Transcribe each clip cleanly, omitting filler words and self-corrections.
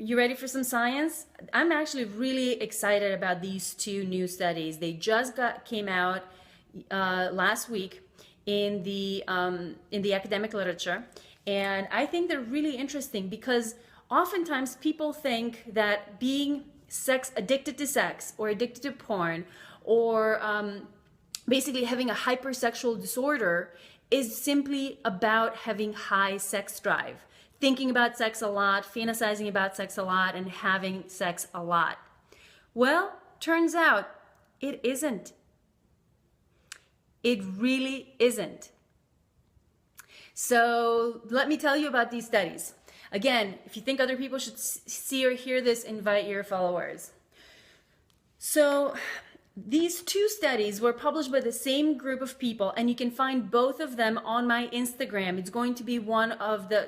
You ready for some science? I'm actually really excited about these two new studies. They just came out last week in the academic literature, and I think they're really interesting because oftentimes people think that being addicted to sex or addicted to porn or basically having a hypersexual disorder is simply about having high sex drive, thinking about sex a lot, fantasizing about sex a lot, and having sex a lot. Well, turns out it isn't. It really isn't. So let me tell you about these studies. Again, if you think other people should see or hear this, invite your followers. So these two studies were published by the same group of people, and you can find both of them on my Instagram. It's going to be one of the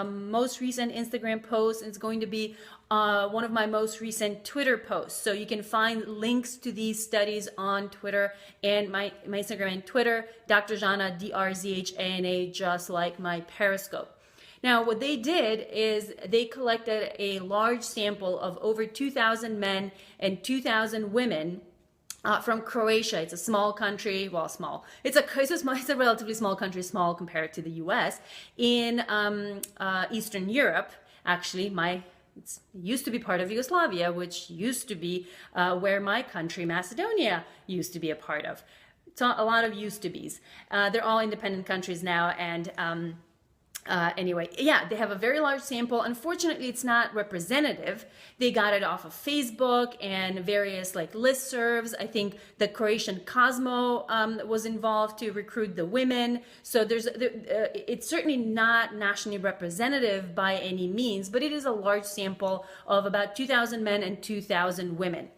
most recent Instagram posts. It's going to be one of my most recent Twitter posts. So you can find links to these studies on Twitter and my Instagram and Twitter, Dr. Zhana, DRZHANA, just like my Periscope. Now, what they did is they collected a large sample of over 2,000 men and 2,000 women from Croatia. It's a small country, well, small. It's a relatively small country, small compared to the U.S. in Eastern Europe. Actually, it used to be part of Yugoslavia, which used to be where my country, Macedonia, used to be a part of. It's a lot of used to be's. They're all independent countries now, and anyway, yeah, they have a very large sample. Unfortunately, it's not representative. They got it off of Facebook and various like listservs. I think the Croatian Cosmo was involved to recruit the women. So it's certainly not nationally representative by any means, but it is a large sample of about 2,000 men and 2,000 women.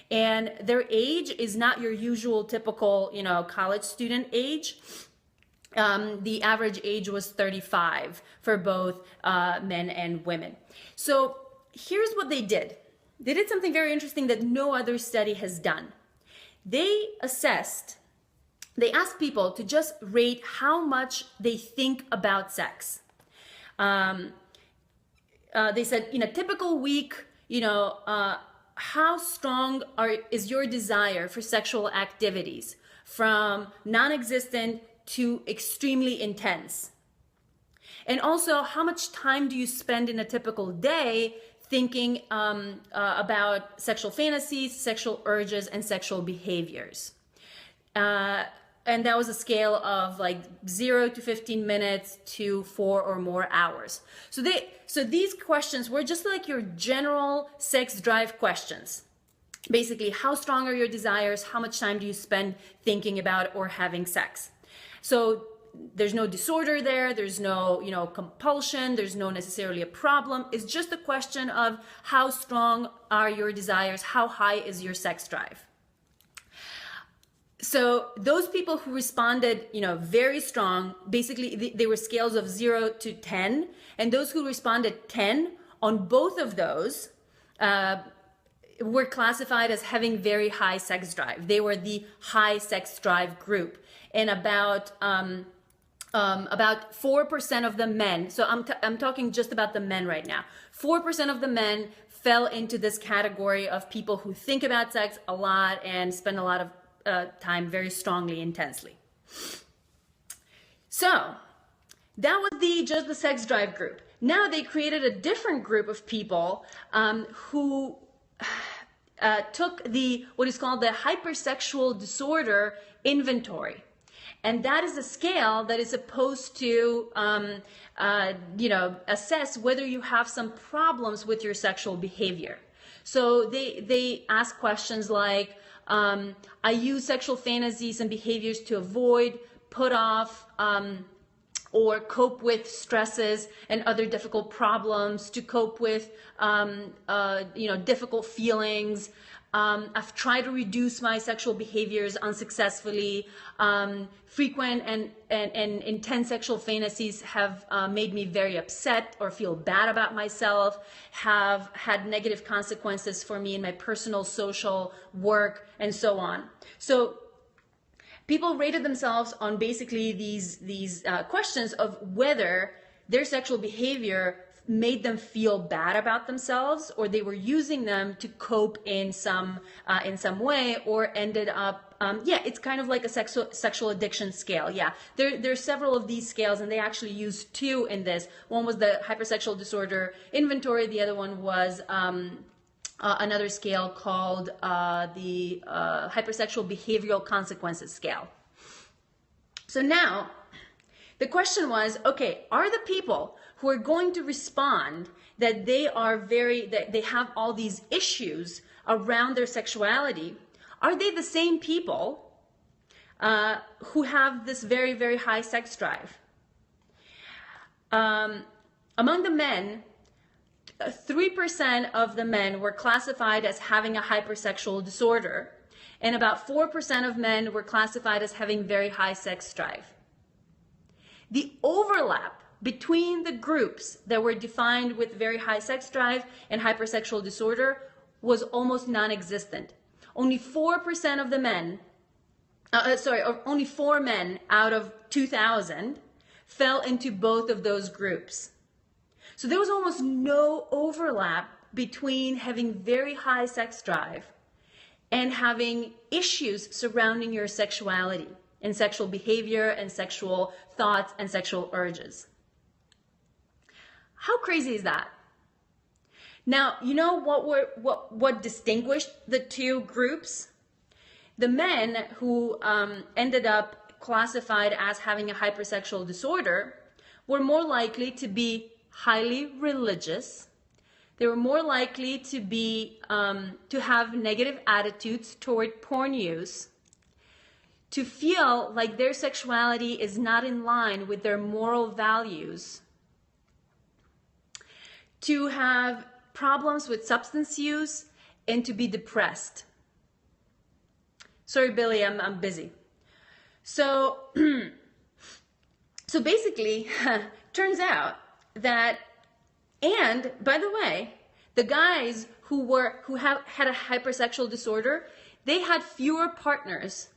And their age is not your usual typical, college student age. The average age was 35 for both men and women. So here's what they did. They did something very interesting that no other study has done. They asked people to just rate how much they think about sex. They said, in a typical week, how strong is your desire for sexual activities, from non-existent to extremely intense? And also, how much time do you spend in a typical day thinking about sexual fantasies, sexual urges, and sexual behaviors? And that was a scale of like 0 to 15 minutes to 4 or more hours. So these questions were just like your general sex drive questions. Basically, how strong are your desires? How much time do you spend thinking about or having sex? So there's no disorder there, there's no, compulsion, there's no necessarily a problem. It's just a question of how strong are your desires, how high is your sex drive. So those people who responded, very strong, basically they were scales of 0 to 10, and those who responded 10 on both of those were classified as having very high sex drive. They were the high sex drive group. And about 4% of the men, so I'm talking just about the men right now, 4% of the men fell into this category of people who think about sex a lot and spend a lot of time very strongly, intensely. So that was just the sex drive group. Now they created a different group of people who took what is called the Hypersexual Disorder inventory. And that is a scale that is supposed to, assess whether you have some problems with your sexual behavior. So they ask questions like, I use sexual fantasies and behaviors to avoid, put off, or cope with stresses and other difficult problems, to cope with, difficult feelings. I've tried to reduce my sexual behaviors unsuccessfully. Frequent and intense sexual fantasies have made me very upset or feel bad about myself, have had negative consequences for me in my personal, social, work, and so on. So people rated themselves on basically these questions of whether their sexual behavior made them feel bad about themselves, or they were using them to cope in some way, or ended up, yeah, it's kind of like a sexual addiction scale. Yeah, there's several of these scales, and they actually used two in this. One was the hypersexual disorder inventory. The other one was another scale called the hypersexual behavioral consequences scale. So now the question was, okay, are the people who are going to respond that they have all these issues around their sexuality, are they the same people who have this very, very high sex drive? Among the men, 3% of the men were classified as having a hypersexual disorder, and about 4% of men were classified as having very high sex drive. The overlap between the groups that were defined with very high sex drive and hypersexual disorder was almost non-existent. Only 4% of the men, only 4 men out of 2,000 fell into both of those groups. So there was almost no overlap between having very high sex drive and having issues surrounding your sexuality and sexual behavior and sexual thoughts and sexual urges. How crazy is that? Now, you know what distinguished the two groups? The men who ended up classified as having a hypersexual disorder were more likely to be highly religious. They were more likely to be to have negative attitudes toward porn use, to feel like their sexuality is not in line with their moral values, to have problems with substance use, and to be depressed. Sorry, Billy, I'm busy. So, so basically, turns out that, and by the way, the guys who had a hypersexual disorder, they had fewer partners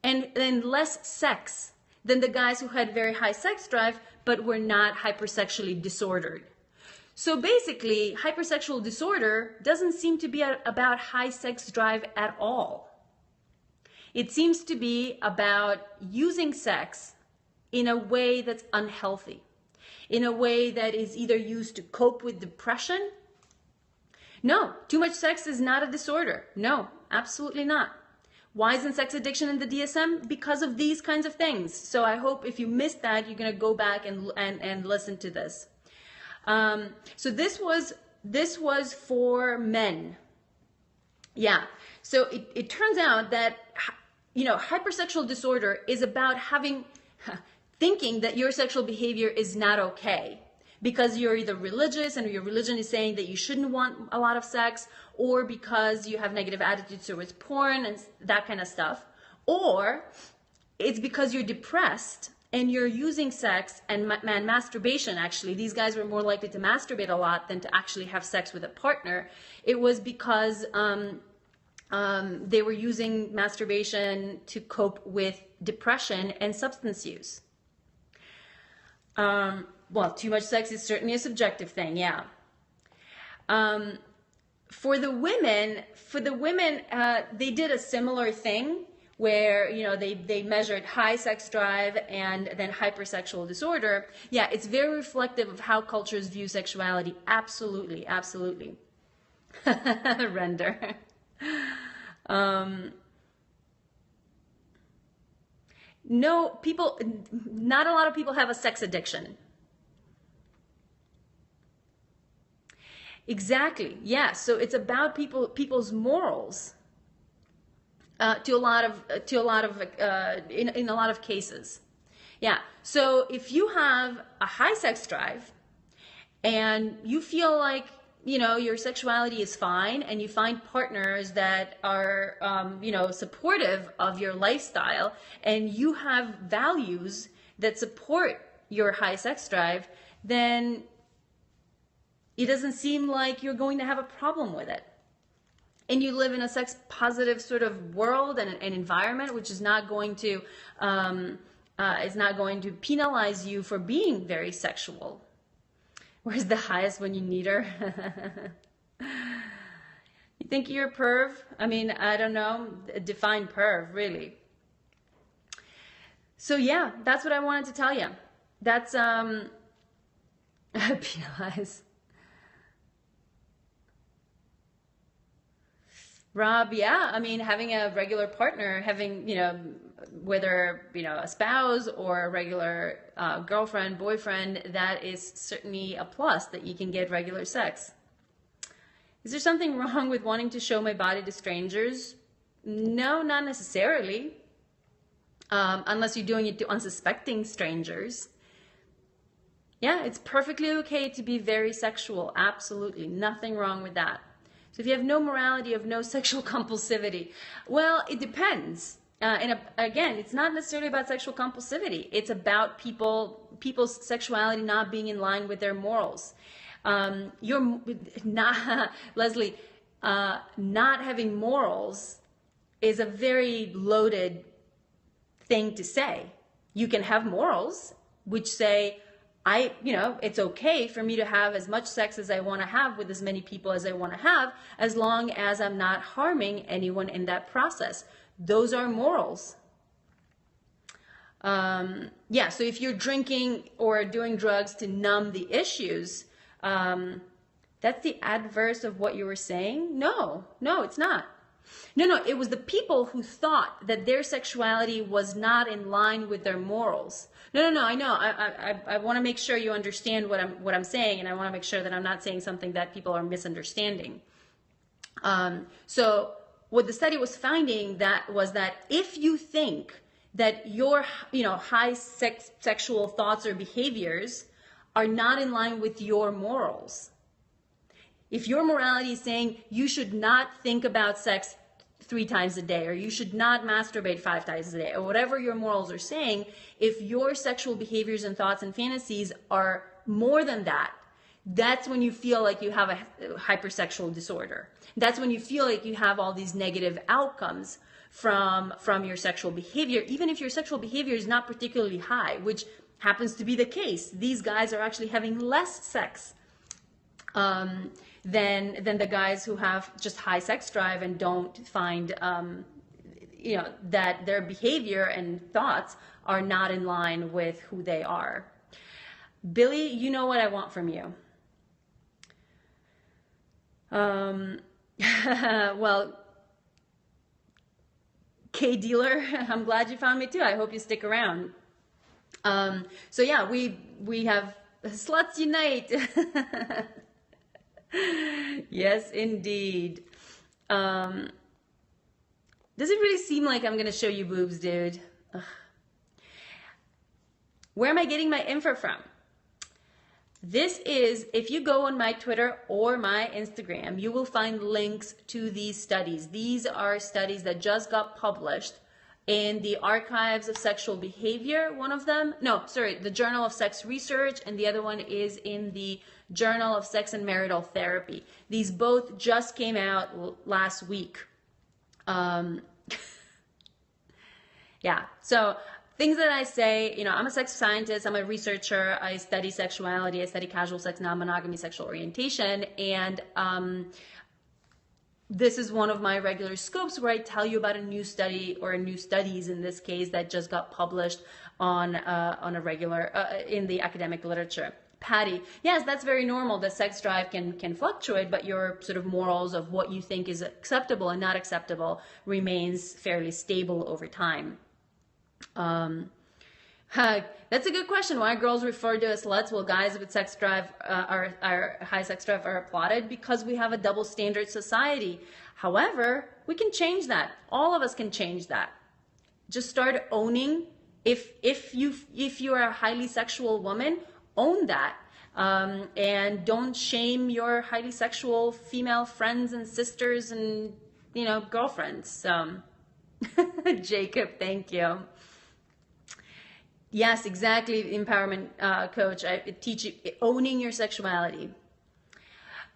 and less sex than the guys who had very high sex drive but were not hypersexually disordered. So basically, hypersexual disorder doesn't seem to be about high sex drive at all. It seems to be about using sex in a way that's unhealthy, in a way that is either used to cope with depression. No, too much sex is not a disorder. No, absolutely not. Why isn't sex addiction in the DSM? Because of these kinds of things. So I hope if you missed that, you're going to go back and listen to this. So this was for men. Yeah. So it turns out that, you know, hypersexual disorder is about thinking that your sexual behavior is not okay because you're either religious and your religion is saying that you shouldn't want a lot of sex, or because you have negative attitudes towards porn and that kind of stuff, or it's because you're depressed and you're using sex and masturbation. Actually, these guys were more likely to masturbate a lot than to actually have sex with a partner. It was because they were using masturbation to cope with depression and substance use. Well, too much sex is certainly a subjective thing, yeah. For the women, they did a similar thing where, you know, they measured high sex drive and then hypersexual disorder. Yeah, it's very reflective of how cultures view sexuality. Absolutely, absolutely. Render. No, not a lot of people have a sex addiction. Exactly. Yeah. So it's about people's morals. In a lot of cases. Yeah. So if you have a high sex drive and you feel like, you know, your sexuality is fine, and you find partners that are, you know, supportive of your lifestyle, and you have values that support your high sex drive, then it doesn't seem like you're going to have a problem with it. And you live in a sex positive sort of world and an environment which is not going to penalize you for being very sexual, Where's the highest when you need her? You think you're a perv? I mean, I don't know. Define perv, really. So yeah, that's what I wanted to tell you. That's penalize. Rob, yeah, I mean, having a regular partner, having, whether, a spouse or a regular girlfriend, boyfriend, that is certainly a plus that you can get regular sex. Is there something wrong with wanting to show my body to strangers? No, not necessarily. Unless you're doing it to unsuspecting strangers. Yeah, it's perfectly okay to be very sexual. Absolutely. Nothing wrong with that. So if you have no morality, you have no sexual compulsivity. Well, it depends. Again, it's not necessarily about sexual compulsivity. It's about people's sexuality not being in line with their morals. You're not, Leslie, not having morals is a very loaded thing to say. You can have morals which say, it's okay for me to have as much sex as I want to have with as many people as I want to have, as long as I'm not harming anyone in that process. Those are morals. So if you're drinking or doing drugs to numb the issues, that's the adverse of what you were saying? No, it's not. No, it was the people who thought that their sexuality was not in line with their morals. No, I know. I want to make sure you understand what I'm saying, and I want to make sure that I'm not saying something that people are misunderstanding. So what the study was finding was that if you think that your high sexual thoughts or behaviors are not in line with your morals, if your morality is saying you should not think about sex 3 times a day, or you should not masturbate 5 times a day, or whatever your morals are saying, if your sexual behaviors and thoughts and fantasies are more than that, that's when you feel like you have a hypersexual disorder. That's when you feel like you have all these negative outcomes from your sexual behavior, even if your sexual behavior is not particularly high, which happens to be the case. These guys are actually having less sex than the guys who have just high sex drive and don't find that their behavior and thoughts are not in line with who they are. Billy, you know what I want from you. Well, K Dealer, I'm glad you found me too. I hope you stick around. So yeah, we have Sluts Unite. Yes, indeed. Does it really seem like I'm gonna show you boobs, dude? Ugh. Where am I getting my info from? This is, if you go on my Twitter or my Instagram, you will find links to these studies. These are studies that just got published in the Archives of Sexual Behavior, one of them. No, sorry, the Journal of Sex Research, and the other one is in the Journal of Sex and Marital Therapy. These both just came out last week. Yeah, so things that I say, I'm a sex scientist, I'm a researcher, I study sexuality, I study casual sex, non-monogamy, sexual orientation, and this is one of my regular scopes where I tell you about a new study, or new studies in this case, that just got published on a regular, in the academic literature. Patty, yes, that's very normal. The sex drive can fluctuate, but your sort of morals of what you think is acceptable and not acceptable remains fairly stable over time. That's a good question. Why girls referred to as sluts while guys with sex drive are high sex drive are applauded? Because we have a double standard society. However, we can change that. All of us can change that. Just start owning. If you are a highly sexual woman, own that, and don't shame your highly sexual female friends and sisters and girlfriends. Jacob, thank you. Yes, exactly. Empowerment coach. I teach you owning your sexuality.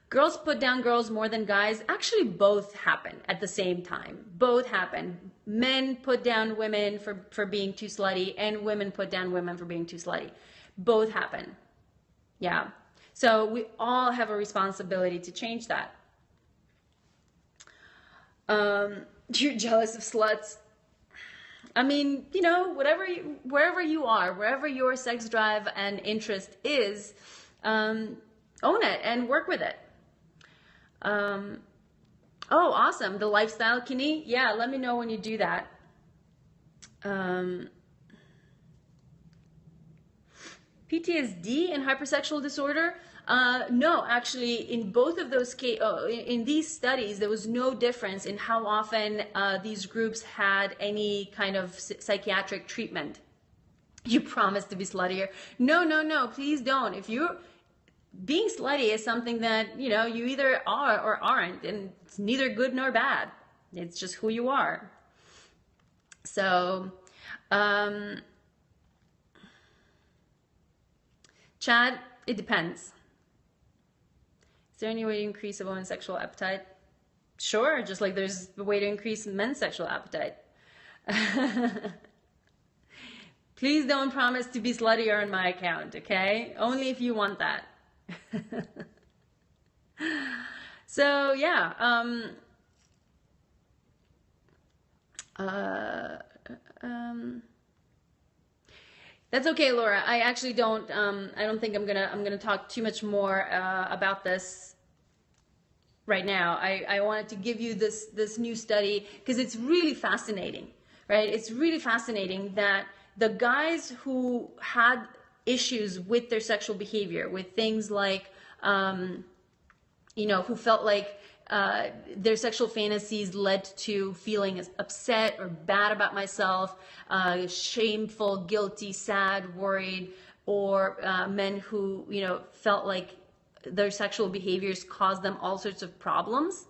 Girls put down girls more than guys. Actually, both happen at the same time. Both happen. Men put down women for being too slutty, and women put down women for being too slutty. Both happen. Yeah. So we all have a responsibility to change that. You're jealous of sluts. I mean, you know, wherever you are, wherever your sex drive and interest is, own it and work with it. Oh, awesome. The lifestyle kidney. Yeah, let me know when you do that. PTSD and hypersexual disorder. No, actually, in both of those in these studies, there was no difference in how often these groups had any kind of psychiatric treatment. You promise to be sluttier. No, no, no, please don't. If you're being slutty is something that, you know, you either are or aren't, and it's neither good nor bad. It's just who you are. So, Chad, it depends. Is there any way to increase a woman's sexual appetite? Sure, just like there's a way to increase men's sexual appetite. Please don't promise to be sluttier on my account, okay? Only if you want that. So, yeah. That's okay, Laura. I actually don't. I don't think I'm gonna talk too much more about this right now. I wanted to give you this new study because it's really fascinating, right? It's really fascinating that the guys who had issues with their sexual behavior, with things like, you know, who felt like their sexual fantasies led to feeling upset or bad about myself, shameful, guilty, sad, worried, or men who, you know, felt like their sexual behaviors caused them all sorts of problems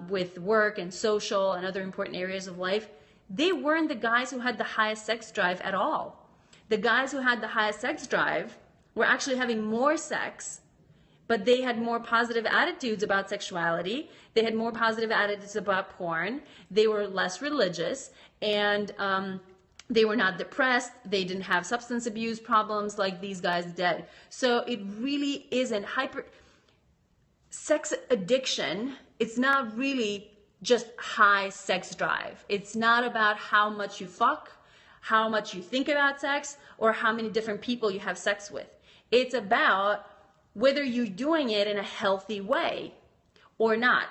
with work and social and other important areas of life. They weren't the guys who had the highest sex drive at all. The guys who had the highest sex drive were actually having more sex, but they had more positive attitudes about sexuality. They had more positive attitudes about porn. They were less religious, and they were not depressed. They didn't have substance abuse problems like these guys did. So it really isn't sex addiction. It's not really just high sex drive. It's not about how much you fuck, how much you think about sex, or how many different people you have sex with. It's about whether you're doing it in a healthy way or not.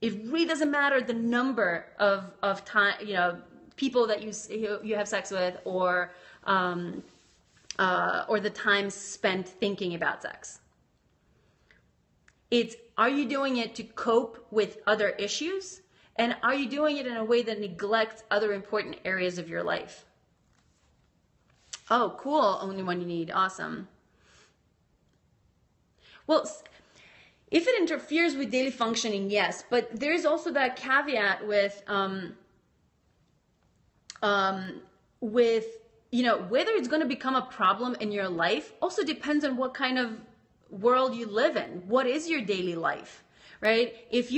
It really doesn't matter the number of time, you know, people that you have sex with, or the time spent thinking about sex. It's, are you doing it to cope with other issues? And are you doing it in a way that neglects other important areas of your life? Oh, cool. Only one you need. Awesome. Well, if it interferes with daily functioning, yes. But there's also that caveat with, you know, whether it's going to become a problem in your life also depends on what kind of world you live in. What is your daily life, right? If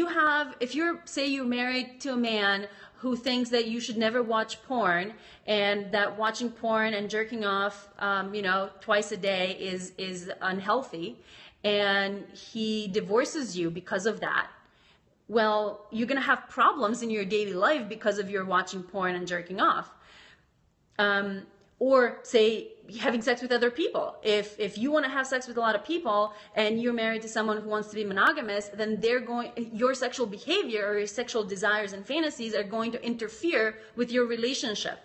say you're married to a man who thinks that you should never watch porn, and that watching porn and jerking off, you know, twice a day is unhealthy, and he divorces you because of that, well, you're going to have problems in your daily life because of your watching porn and jerking off. Or say having sex with other people. If you want to have sex with a lot of people and you're married to someone who wants to be monogamous, then your sexual behavior or your sexual desires and fantasies are going to interfere with your relationship.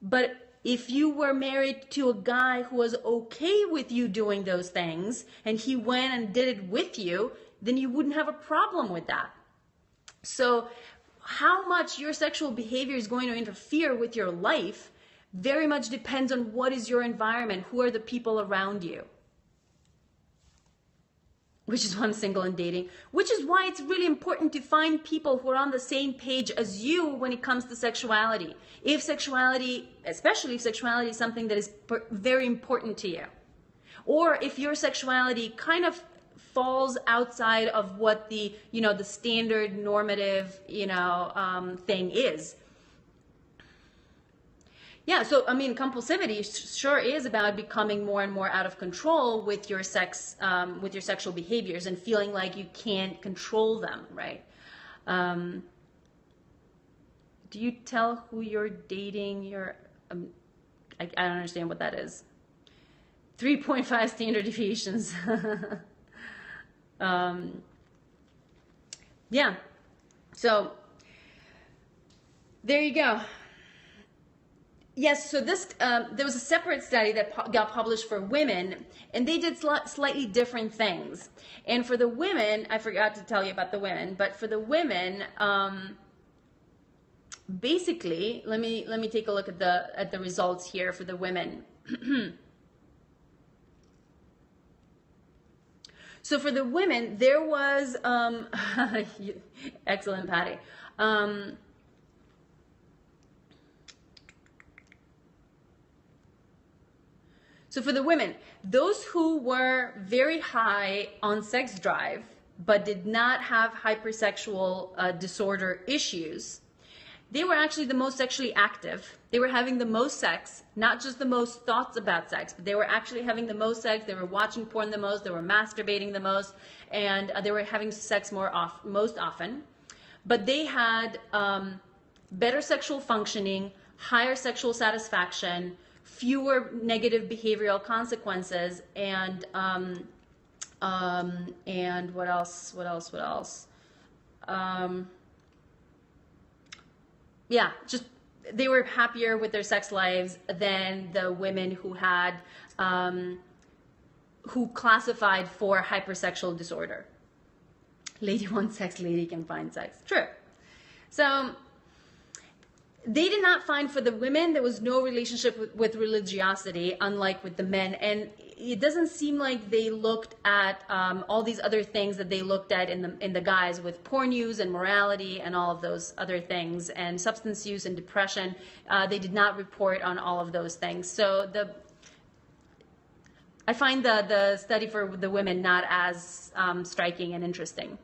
But if you were married to a guy who was okay with you doing those things and he went and did it with you, then you wouldn't have a problem with that. So how much your sexual behavior is going to interfere with your life very much depends on what is your environment, who are the people around you. Which is why I'm single and dating. Which is why it's really important to find people who are on the same page as you when it comes to sexuality. If sexuality, especially if sexuality is something that is very important to you. Or if your sexuality kind of falls outside of what the, you know, the standard normative, you know, thing is. Yeah, so I mean, compulsivity sure is about becoming more and more out of control with your with your sexual behaviors, and feeling like you can't control them, right? Um, do you tell who you're dating? I don't understand what that is. 3.5 standard deviations. Yeah, so there you go. Yes, so this there was a separate study that got published for women, and they did slightly different things. And for the women, I forgot to tell you about the women, but for the women, basically, let me take a look at the results here for the women. So for the women, there was excellent, Patty. So for the women, those who were very high on sex drive but did not have hypersexual disorder issues, they were actually the most sexually active. They were having the most sex, not just the most thoughts about sex, but they were actually having the most sex. They were watching porn the most. They were masturbating the most, and they were having sex most often. But they had better sexual functioning, higher sexual satisfaction, fewer negative behavioral consequences, and what else? Yeah, just they were happier with their sex lives than the women who had who classified for hypersexual disorder. Lady wants sex, lady can find sex. True. So they did not find, for the women, there was no relationship with religiosity, unlike with the men. And it doesn't seem like they looked at all these other things that they looked at in the guys, with porn use and morality and all of those other things, and substance use and depression. They did not report on all of those things. So I find the study for the women not as striking and interesting.